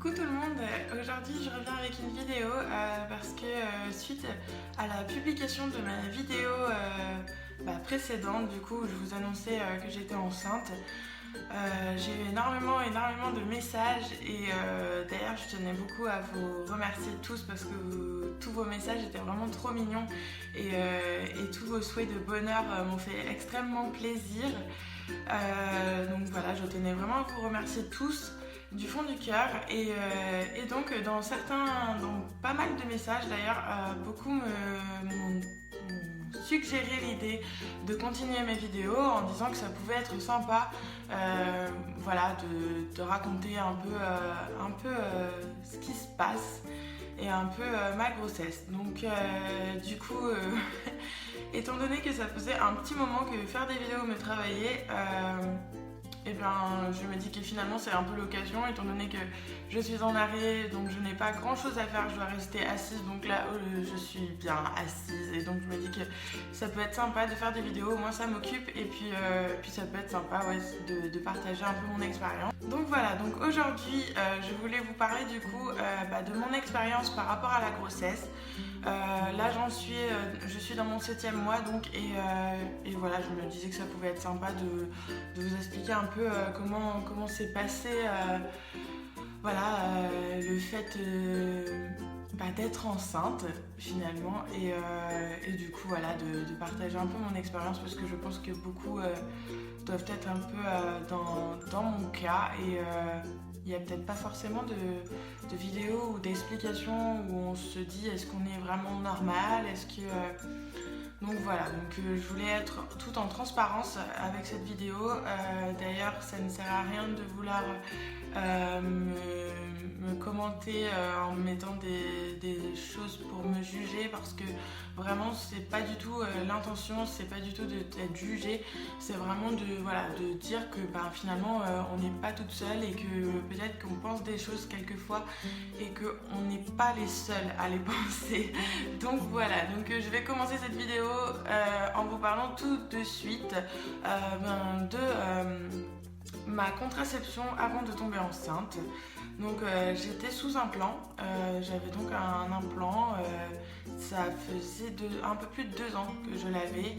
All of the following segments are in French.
Coucou tout le monde, aujourd'hui je reviens avec une vidéo parce que suite à la publication de ma vidéo précédente, du coup où je vous annonçais que j'étais enceinte, j'ai eu énormément de messages et d'ailleurs je tenais beaucoup à vous remercier tous parce que tous vos messages étaient vraiment trop mignons et tous vos souhaits de bonheur m'ont fait extrêmement plaisir. Donc voilà, je tenais vraiment à vous remercier tous du fond du cœur et donc dans pas mal de messages d'ailleurs, beaucoup m'ont suggéré l'idée de continuer mes vidéos en disant que ça pouvait être sympa, voilà, de raconter un peu ce qui se passe et un peu ma grossesse. Donc du coup étant donné que ça faisait un petit moment que faire des vidéos me travaillait, et bien je me dis que finalement c'est un peu l'occasion étant donné que je suis en arrêt, donc je n'ai pas grand chose à faire, je dois rester assise, donc là je suis bien assise et donc je me dis que ça peut être sympa de faire des vidéos, moi ça m'occupe et puis ça peut être sympa de partager un peu mon expérience. Donc voilà, donc aujourd'hui je voulais vous parler du coup de mon expérience par rapport à la grossesse. Là je suis dans mon 7e mois donc et voilà, je me disais que ça pouvait être sympa de vous expliquer un peu comment s'est passé le fait d'être enceinte finalement et du coup voilà de partager un peu mon expérience parce que je pense que beaucoup doivent être un peu dans mon cas et il n'y a peut-être pas forcément de vidéos ou d'explications où on se dit est-ce qu'on est vraiment normal, est-ce que... Donc voilà, je voulais être tout en transparence avec cette vidéo. D'ailleurs, ça ne sert à rien de vouloir me commenter en me mettant des choses pour me juger parce que vraiment c'est pas du tout l'intention, c'est pas du tout d'être jugée, c'est vraiment de dire que finalement on n'est pas toute seule et que peut-être qu'on pense des choses quelquefois et qu'on n'est pas les seuls à les penser. Donc voilà, je vais commencer cette vidéo en vous parlant tout de suite de ma contraception avant de tomber enceinte. Donc j'étais sous implant, j'avais donc un implant, ça faisait un peu plus de 2 ans que je l'avais,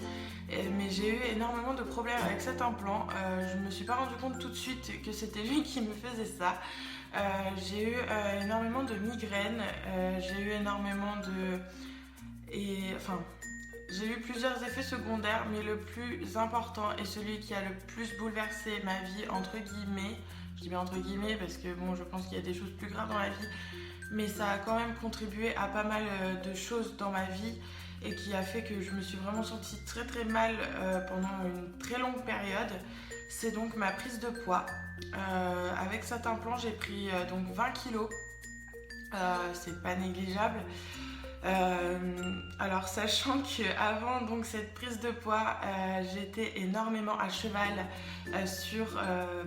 mais j'ai eu énormément de problèmes avec cet implant. Je me suis pas rendu compte tout de suite que c'était lui qui me faisait ça. J'ai eu énormément de migraines, j'ai eu énormément de... J'ai eu plusieurs effets secondaires, mais le plus important et celui qui a le plus bouleversé ma vie, entre guillemets, je dis bien entre guillemets parce que bon, je pense qu'il y a des choses plus graves dans la vie, mais ça a quand même contribué à pas mal de choses dans ma vie et qui a fait que je me suis vraiment sentie très très mal pendant une très longue période. C'est donc ma prise de poids. Avec cet implant, j'ai pris donc 20 kilos. C'est pas négligeable. Alors sachant qu'avant donc cette prise de poids, j'étais énormément à cheval sur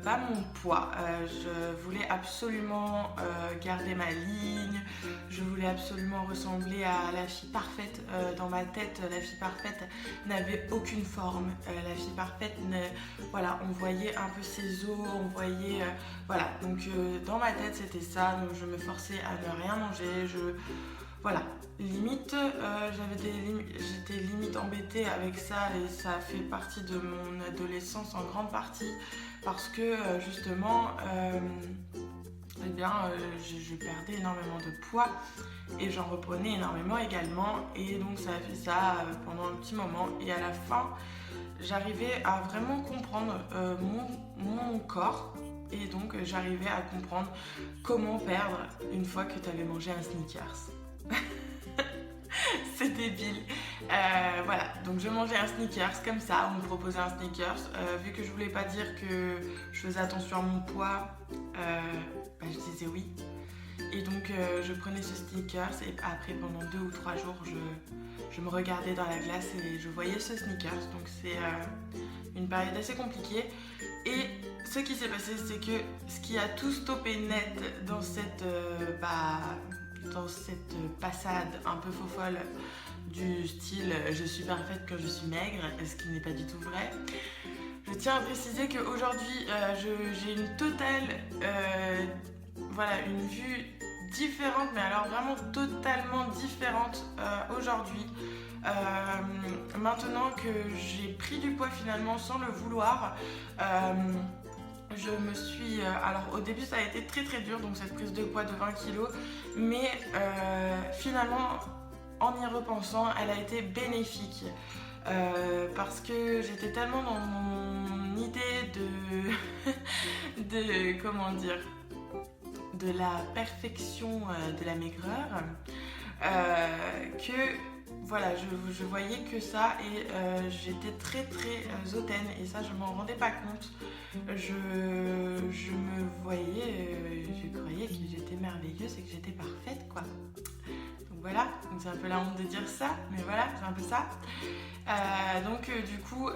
mon poids. Je voulais absolument garder ma ligne, je voulais absolument ressembler à la fille parfaite. Dans ma tête, la fille parfaite n'avait aucune forme. La fille parfaite, on voyait un peu ses os, on voyait... donc dans ma tête c'était ça, donc je me forçais à ne rien manger, voilà, limite, j'étais limite embêtée avec ça et ça a fait partie de mon adolescence en grande partie parce que justement, je perdais énormément de poids et j'en reprenais énormément également et donc ça a fait ça pendant un petit moment et à la fin, j'arrivais à vraiment comprendre mon corps. Et donc j'arrivais à comprendre comment perdre une fois que tu avais mangé un Snickers. C'est débile. Donc je mangeais un Snickers comme ça, on me proposait un Snickers. Vu que je voulais pas dire que je faisais attention à mon poids, je disais oui. Et donc je prenais ce Snickers et après pendant 2 ou 3 jours je me regardais dans la glace et je voyais ce Snickers. Donc c'est une période assez compliquée. Et ce qui s'est passé, c'est que ce qui a tout stoppé net dans cette passade un peu faux-folle du style je suis parfaite quand je suis maigre, ce qui n'est pas du tout vrai. Je tiens à préciser qu'aujourd'hui j'ai une totale voilà, une vue différente, mais alors vraiment totalement différente aujourd'hui. Maintenant que j'ai pris du poids finalement sans le vouloir, je me suis... alors au début ça a été très très dur, donc cette prise de poids de 20 kilos, mais finalement en y repensant elle a été bénéfique. Parce que j'étais tellement dans mon idée de comment dire, de la perfection de la maigreur, que voilà, je voyais que ça et j'étais très très hautaine et ça je m'en rendais pas compte. Je me voyais, je croyais que j'étais merveilleuse et que j'étais parfaite quoi. Donc voilà, donc c'est un peu la honte de dire ça, mais voilà, c'est un peu ça. Du coup,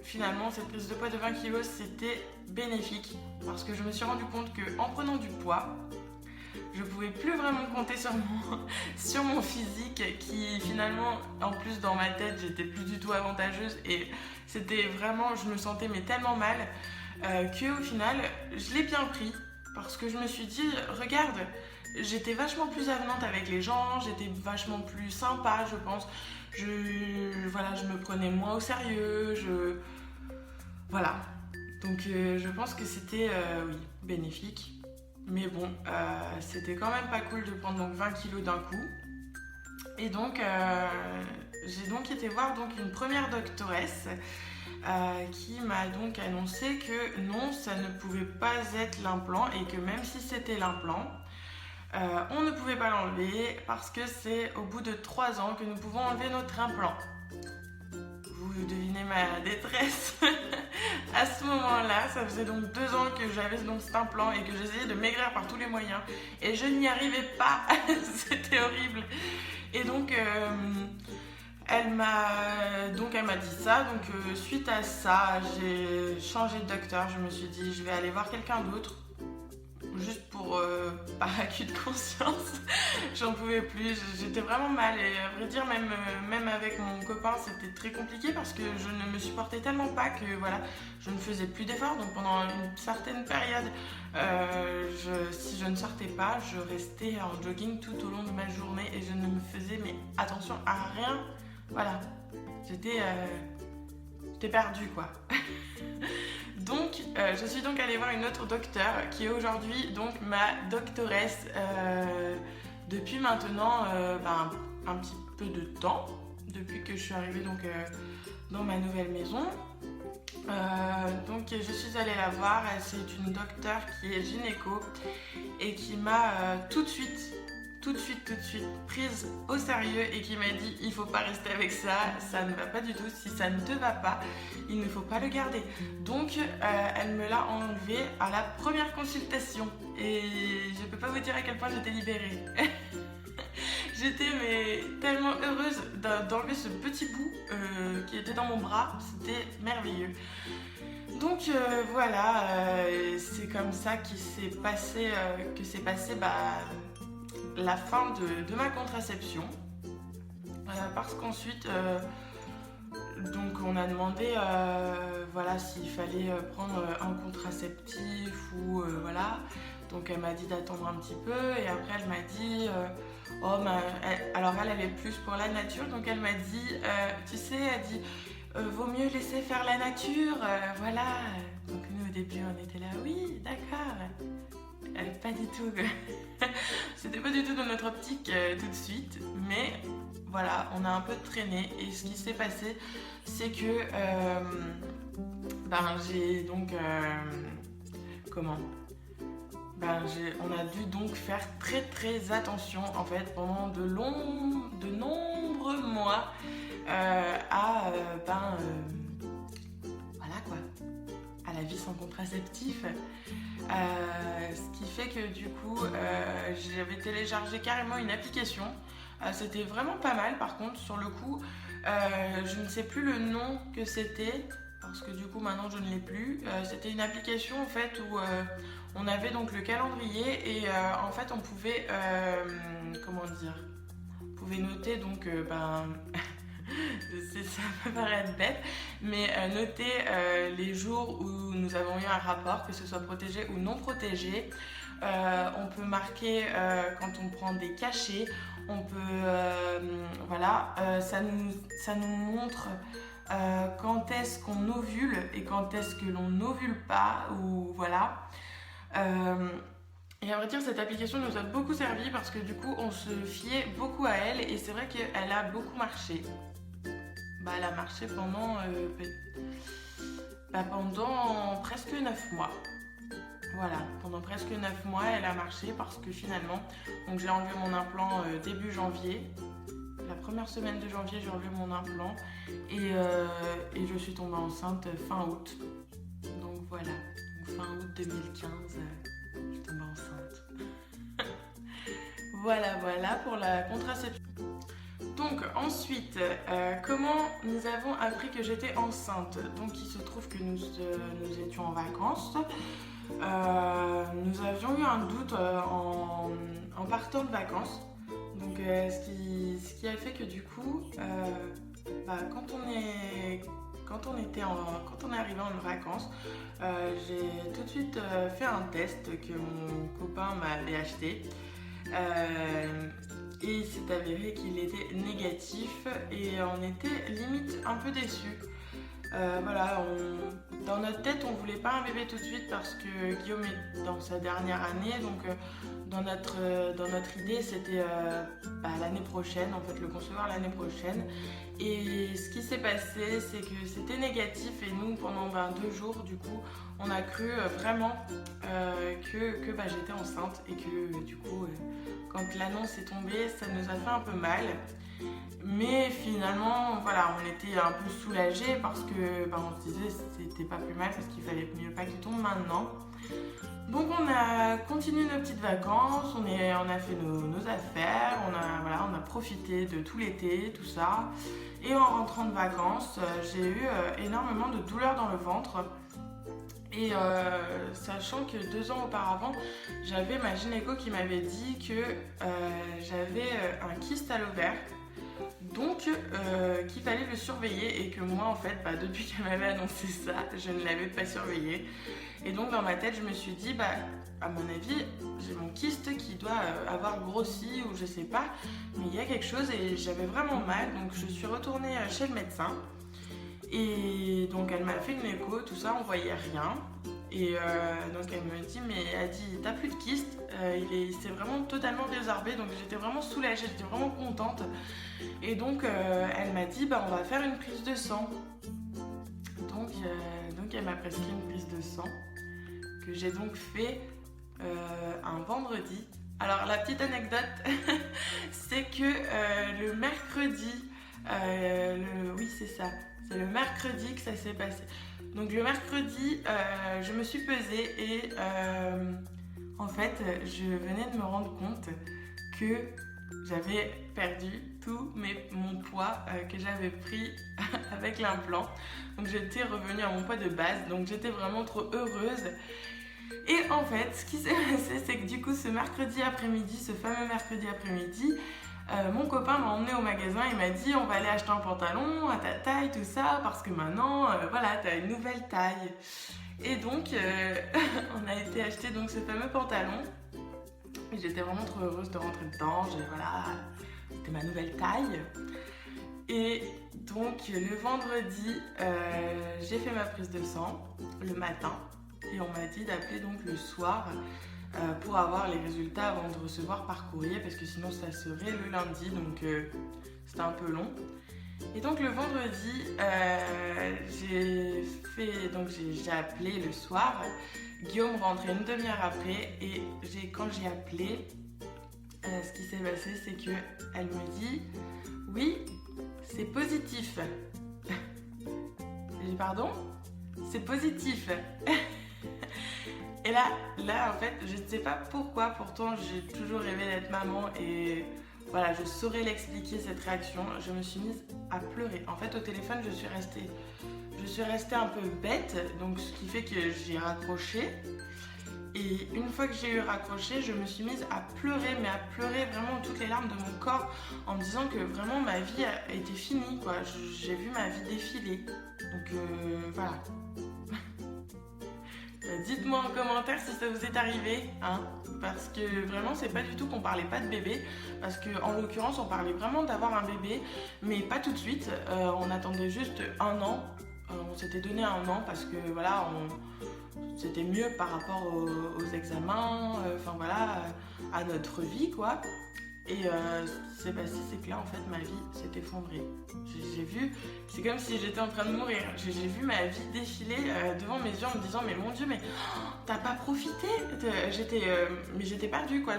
finalement, cette prise de poids de 20 kg, c'était bénéfique parce que je me suis rendu compte qu'en prenant du poids, je pouvais plus vraiment compter sur mon physique qui finalement, en plus dans ma tête, j'étais plus du tout avantageuse et c'était vraiment, je me sentais mais tellement mal qu'au final, je l'ai bien pris parce que je me suis dit, regarde, j'étais vachement plus avenante avec les gens, j'étais vachement plus sympa, je pense. Je me prenais moins au sérieux, voilà. Donc je pense que c'était, oui, bénéfique. Mais bon, c'était quand même pas cool de prendre donc 20 kilos d'un coup. Et donc, j'ai donc été voir donc une première doctoresse qui m'a donc annoncé que non, ça ne pouvait pas être l'implant et que même si c'était l'implant, on ne pouvait pas l'enlever parce que c'est au bout de 3 ans que nous pouvons enlever notre implant. Vous devinez ma détresse. À ce moment-là, ça faisait donc 2 ans que j'avais donc cet implant et que j'essayais de maigrir par tous les moyens et je n'y arrivais pas. C'était horrible. Et donc, elle m'a dit ça. Donc, suite à ça, j'ai changé de docteur. Je me suis dit, je vais aller voir quelqu'un d'autre. Juste pour par acquis de conscience, j'en pouvais plus, j'étais vraiment mal et à vrai dire même avec mon copain c'était très compliqué parce que je ne me supportais tellement pas que voilà, je ne faisais plus d'efforts. Donc pendant une certaine période, si je ne sortais pas, je restais en jogging tout au long de ma journée et je ne me faisais mais attention à rien. Voilà, j'étais perdue quoi. Donc, je suis donc allée voir une autre docteure qui est aujourd'hui donc ma doctoresse depuis maintenant un petit peu de temps, depuis que je suis arrivée donc dans ma nouvelle maison. Donc, je suis allée la voir. C'est une docteure qui est gynéco et qui m'a tout de suite prise au sérieux et qui m'a dit il faut pas rester avec ça, ça ne va pas du tout, si ça ne te va pas, il ne faut pas le garder. Donc elle me l'a enlevé à la première consultation et je peux pas vous dire à quel point j'étais libérée. J'étais mais tellement heureuse d'enlever ce petit bout qui était dans mon bras, c'était merveilleux. Donc voilà, c'est comme ça que s'est passé la fin de ma contraception parce qu'ensuite donc on a demandé voilà s'il fallait prendre un contraceptif ou voilà, donc elle m'a dit d'attendre un petit peu et après elle m'a dit alors elle est plus pour la nature, donc elle m'a dit tu sais, elle dit vaut mieux laisser faire la nature, voilà. Donc nous au début on était là oui d'accord. Pas du tout. C'était pas du tout dans notre optique tout de suite, mais voilà, on a un peu traîné et ce qui s'est passé, c'est que j'ai donc on a dû donc faire très très attention en fait pendant de nombreux mois voilà quoi, à la vie sans contraceptif. Ce qui fait que du coup j'avais téléchargé carrément une application. C'était vraiment pas mal par contre sur le coup. Je ne sais plus le nom que c'était parce que du coup maintenant je ne l'ai plus. C'était une application en fait où on avait donc le calendrier et en fait on pouvait on pouvait noter donc ça peut paraître bête, mais noter les jours où nous avons eu un rapport, que ce soit protégé ou non protégé, On peut marquer quand on prend des cachets. On peut, voilà, ça nous montre quand est-ce qu'on ovule et quand est-ce que l'on n'ovule pas, ou voilà. Et à vrai dire, cette application nous a beaucoup servi parce que du coup, on se fiait beaucoup à elle et c'est vrai qu'elle a beaucoup marché. Bah, elle a marché pendant presque 9 mois. Voilà, pendant presque 9 mois, elle a marché parce que finalement, donc j'ai enlevé mon implant début janvier. La première semaine de janvier, j'ai enlevé mon implant et je suis tombée enceinte fin août. Donc voilà, donc, fin août 2015, je suis tombée enceinte. Voilà pour la contraception. Donc ensuite, comment nous avons appris que j'étais enceinte? Donc il se trouve que nous étions en vacances. Nous avions eu un doute en partant de vacances. Donc ce qui a fait que du coup, quand on est arrivé en vacances, j'ai tout de suite fait un test que mon copain m'avait acheté. Et il s'est avéré qu'il était négatif et on était limite un peu déçus. Voilà, dans notre tête, on voulait pas un bébé tout de suite parce que Guillaume est dans sa dernière année, donc dans notre idée, c'était l'année prochaine, en fait, le concevoir l'année prochaine. Et ce qui s'est passé, c'est que c'était négatif et nous, pendant 2 jours, du coup, on a cru vraiment que j'étais enceinte et que du coup, quand l'annonce est tombée, ça nous a fait un peu mal. Mais finalement, voilà, on était un peu soulagés parce que on se disait c'était pas plus mal parce qu'il fallait mieux pas qu'il tombe maintenant. Donc on a continué nos petites vacances, on a fait nos affaires, on a profité de tout l'été, tout ça. Et en rentrant de vacances, j'ai eu énormément de douleurs dans le ventre. Et sachant que 2 ans auparavant, j'avais ma gynéco qui m'avait dit que j'avais un kyste à l'ovaire. Donc qu'il fallait le surveiller et que moi en fait depuis qu'elle m'avait annoncé ça, je ne l'avais pas surveillé. Et donc dans ma tête je me suis dit à mon avis j'ai mon kyste qui doit avoir grossi ou je sais pas, mais il y a quelque chose et j'avais vraiment mal, donc je suis retournée chez le médecin. Et donc elle m'a fait une écho, tout ça, on voyait rien. Et donc elle me dit, mais elle dit, t'as plus de kyste, il s'est vraiment totalement résorbé, donc j'étais vraiment soulagée, j'étais vraiment contente. Et donc elle m'a dit, on va faire une prise de sang. Donc elle m'a prescrit une prise de sang, que j'ai donc fait un vendredi. Alors la petite anecdote, c'est que le mercredi, oui c'est ça, c'est le mercredi que ça s'est passé. Donc le mercredi, je me suis pesée et en fait, je venais de me rendre compte que j'avais perdu tout mon poids que j'avais pris avec l'implant. Donc j'étais revenue à mon poids de base, donc j'étais vraiment trop heureuse. Et en fait, ce qui s'est passé, c'est que du coup, ce fameux mercredi après-midi, mon copain m'a emmené au magasin et m'a dit on va aller acheter un pantalon à ta taille, tout ça, parce que maintenant, voilà, t'as une nouvelle taille. Et donc, on a été acheter donc ce fameux pantalon. Et j'étais vraiment trop heureuse de rentrer dedans. Voilà, c'était ma nouvelle taille. Et donc, le vendredi, j'ai fait ma prise de sang le matin. Et on m'a dit d'appeler donc le soir pour avoir les résultats avant de recevoir par courrier parce que sinon ça serait le lundi, donc c'était un peu long. Et donc le vendredi, j'ai appelé le soir. Guillaume rentrait une demi-heure après et quand j'ai appelé, ce qui s'est passé, c'est que elle me dit oui, c'est positif. J'ai dit pardon, c'est positif. Et là en fait, je ne sais pas pourquoi, pourtant j'ai toujours rêvé d'être maman et voilà, je saurais l'expliquer cette réaction. Je me suis mise à pleurer. En fait, au téléphone, je suis restée un peu bête, donc ce qui fait que j'ai raccroché. Et une fois que j'ai eu raccroché, je me suis mise à pleurer, mais à pleurer vraiment toutes les larmes de mon corps en me disant que vraiment ma vie était finie, quoi. J'ai vu ma vie défiler. Donc voilà. Dites-moi en commentaire si ça vous est arrivé, hein, parce que vraiment c'est pas du tout qu'on parlait pas de bébé, parce que en l'occurrence on parlait vraiment d'avoir un bébé, mais pas tout de suite. On attendait juste un an. On s'était donné un an parce que voilà, c'était mieux par rapport aux examens, enfin voilà, à notre vie quoi. Et ce qui s'est passé, c'est que là, en fait, ma vie s'est effondrée. J'ai vu, c'est comme si j'étais en train de mourir. J'ai vu ma vie défiler devant mes yeux en me disant, mais mon Dieu, mais t'as pas profité. Mais j'étais perdue, quoi.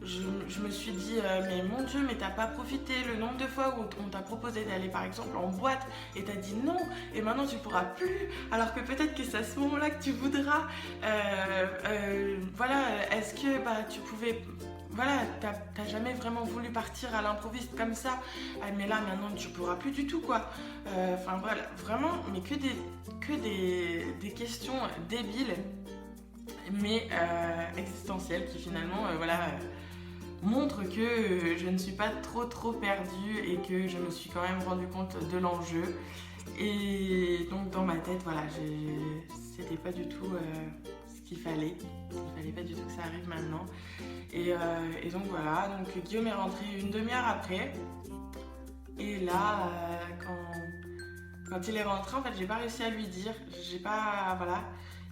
Je me suis dit, mais mon Dieu, mais t'as pas profité. Le nombre de fois où on t'a proposé d'aller, par exemple, en boîte, et t'as dit non, et maintenant tu pourras plus, alors que peut-être que c'est à ce moment-là que tu voudras. Voilà, est-ce que tu pouvais... Voilà, t'as jamais vraiment voulu partir à l'improviste comme ça, mais là maintenant tu pourras plus du tout quoi. Enfin voilà, vraiment, mais que des questions débiles, mais existentielles qui finalement montrent que je ne suis pas trop perdue et que je me suis quand même rendu compte de l'enjeu. Et donc dans ma tête, voilà, c'était pas du tout ce qu'il fallait. Il fallait pas du tout que ça arrive maintenant. Et donc voilà, donc Guillaume est rentré une demi-heure après. Et là, quand il est rentré, en fait, j'ai pas réussi à lui dire. Voilà.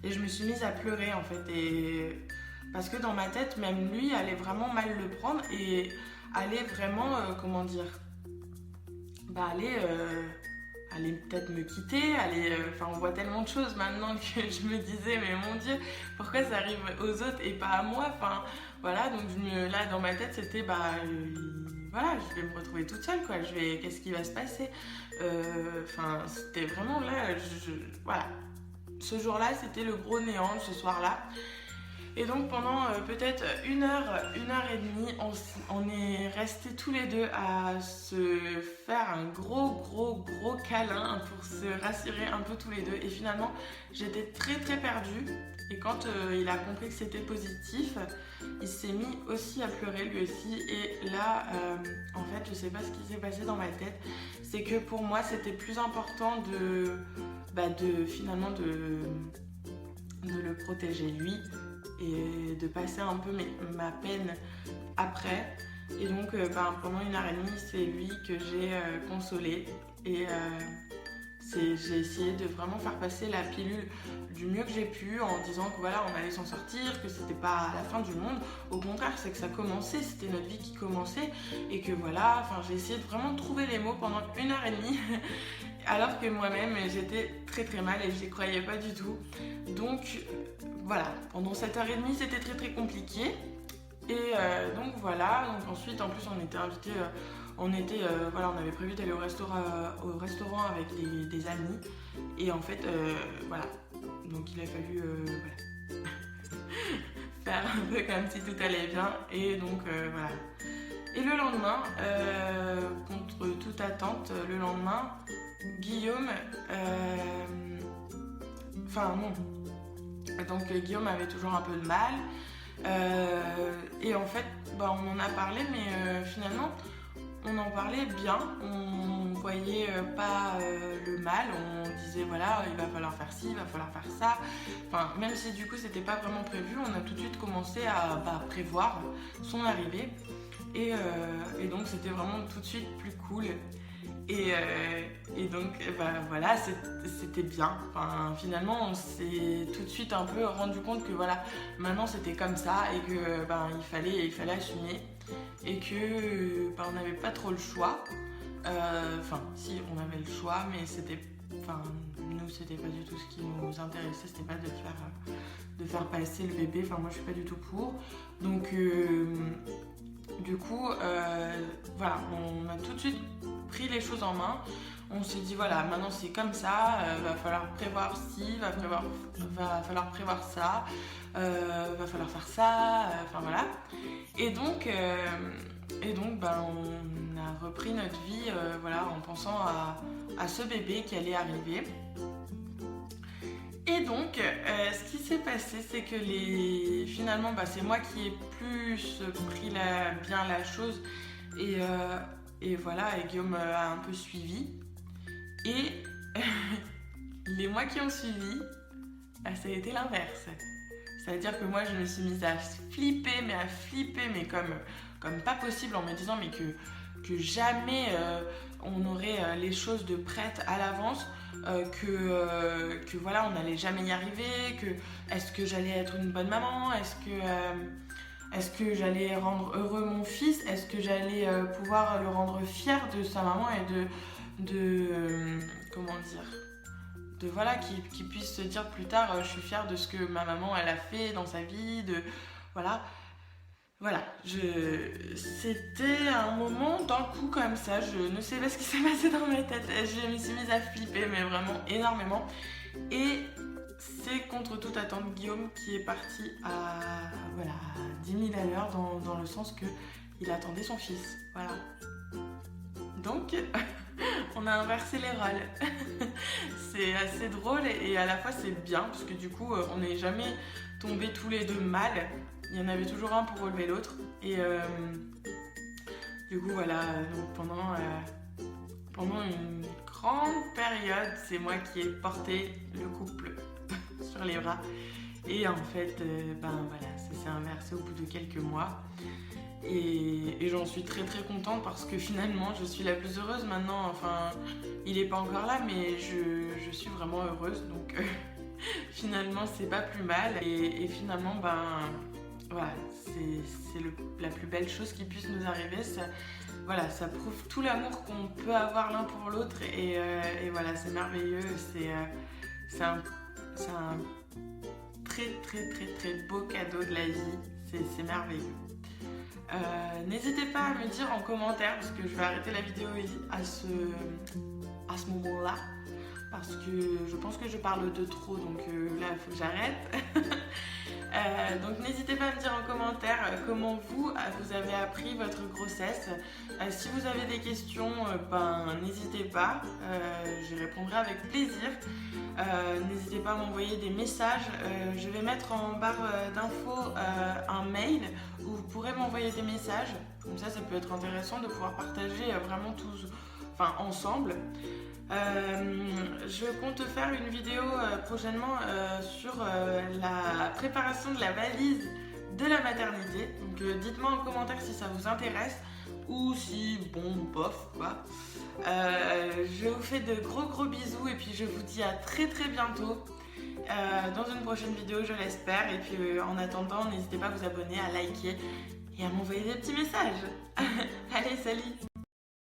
Et je me suis mise à pleurer en fait. Parce que dans ma tête, même lui allait vraiment mal le prendre et allait vraiment, allait peut-être me quitter, on voit tellement de choses maintenant que je me disais, mais mon Dieu, pourquoi ça arrive aux autres et pas à moi, enfin, voilà, donc là, dans ma tête, c'était, voilà, je vais me retrouver toute seule, quoi, qu'est-ce qui va se passer, c'était vraiment là, voilà, ce jour-là, c'était le gros néant, ce soir-là. Et donc pendant peut-être une heure et demie, on est restés tous les deux à se faire un gros câlin pour se rassurer un peu tous les deux. Et finalement, j'étais très perdue. Et quand il a compris que c'était positif, il s'est mis aussi à pleurer lui aussi. Et là, en fait, je sais pas ce qui s'est passé dans ma tête. C'est que pour moi, c'était plus important de le protéger lui. Et de passer un peu ma peine après. Et donc pendant une heure et demie, c'est lui que j'ai consolé. Et j'ai essayé de vraiment faire passer la pilule du mieux que j'ai pu en disant que voilà, on allait s'en sortir, que c'était pas la fin du monde. Au contraire, c'est que ça commençait, c'était notre vie qui commençait. Et que voilà, j'ai essayé de vraiment trouver les mots pendant une heure et demie. Alors que moi-même, j'étais très mal et je n'y croyais pas du tout. Donc voilà, pendant cette heure et demie, c'était très compliqué. Et donc voilà, donc ensuite, en plus, on était invités, on avait prévu d'aller au restaurant avec des amis. Et en fait, voilà, donc il a fallu faire un peu comme si tout allait bien. Et donc voilà. Et le lendemain, contre toute attente, le lendemain, Guillaume, donc Guillaume avait toujours un peu de mal et en fait on en a parlé mais finalement on en parlait bien, on voyait pas le mal, on disait voilà il va falloir faire ci, il va falloir faire ça, même si du coup c'était pas vraiment prévu, on a tout de suite commencé à prévoir son arrivée et donc c'était vraiment tout de suite plus cool. Et donc voilà, c'était bien. Finalement, on s'est tout de suite un peu rendu compte que voilà, maintenant c'était comme ça et que il fallait assumer et que on n'avait pas trop le choix. Si on avait le choix, mais nous c'était pas du tout ce qui nous intéressait, c'était pas de faire passer le bébé. Moi je suis pas du tout pour. Donc du coup, voilà, on a tout de suite pris les choses en main. On s'est dit voilà, maintenant c'est comme ça, va falloir prévoir ci, va falloir prévoir ça, va falloir faire ça, voilà. Et donc on a repris notre vie, en pensant à ce bébé qui allait arriver. Et donc, ce qui s'est passé, c'est que finalement, c'est moi qui ai plus pris bien la chose et voilà, et Guillaume a un peu suivi. Et les mois qui ont suivi, ça a été l'inverse. C'est-à-dire que moi je me suis mise à flipper, mais comme pas possible, en me disant mais que jamais on aurait les choses de prêtes à l'avance, que voilà, on n'allait jamais y arriver, est-ce que j'allais être une bonne maman, est-ce que j'allais rendre heureux mon fils, est-ce que j'allais pouvoir le rendre fier de sa maman et comment dire, de voilà, qu'il puisse se dire plus tard je suis fière de ce que ma maman elle a fait dans sa vie, voilà. Voilà, c'était un moment d'un coup comme ça, je ne sais pas ce qui s'est passé dans ma tête, je me suis mise à flipper, mais vraiment énormément. Et c'est contre toute attente Guillaume qui est parti à 10 000 à l'heure dans le sens qu'il attendait son fils, voilà. Donc, on a inversé les rôles. C'est assez drôle et à la fois c'est bien parce que du coup on n'est jamais tombés tous les deux mal. Il y en avait toujours un pour relever l'autre. Et du coup voilà, donc pendant une grande période, c'est moi qui ai porté le couple sur les bras. Et en fait, ça s'est inversé au bout de quelques mois. Et j'en suis très très contente parce que finalement je suis la plus heureuse maintenant. Enfin, il est pas encore là, mais je suis vraiment heureuse. Donc finalement c'est pas plus mal. Et finalement voilà, c'est la plus belle chose qui puisse nous arriver. Ça prouve tout l'amour qu'on peut avoir l'un pour l'autre. Et voilà, c'est merveilleux. C'est un très très très très beau cadeau de la vie. C'est merveilleux. N'hésitez pas à me dire en commentaire, parce que je vais arrêter la vidéo à ce moment-là, parce que je pense que je parle de trop, donc là il faut que j'arrête. Donc n'hésitez pas à me dire en commentaire comment vous avez appris votre grossesse. Si vous avez des questions, n'hésitez pas, j'y répondrai avec plaisir. N'hésitez pas à m'envoyer des messages. Je vais mettre en barre d'infos un mail où vous pourrez m'envoyer des messages. Comme ça peut être intéressant de pouvoir partager vraiment tous, ensemble. Je compte faire une vidéo prochainement sur la préparation de la valise de la maternité. Donc dites-moi en commentaire si ça vous intéresse ou si bof quoi. Je vous fais de gros bisous et puis je vous dis à très très bientôt dans une prochaine vidéo, je l'espère. Et puis en attendant, n'hésitez pas à vous abonner, à liker et à m'envoyer des petits messages. Allez, salut!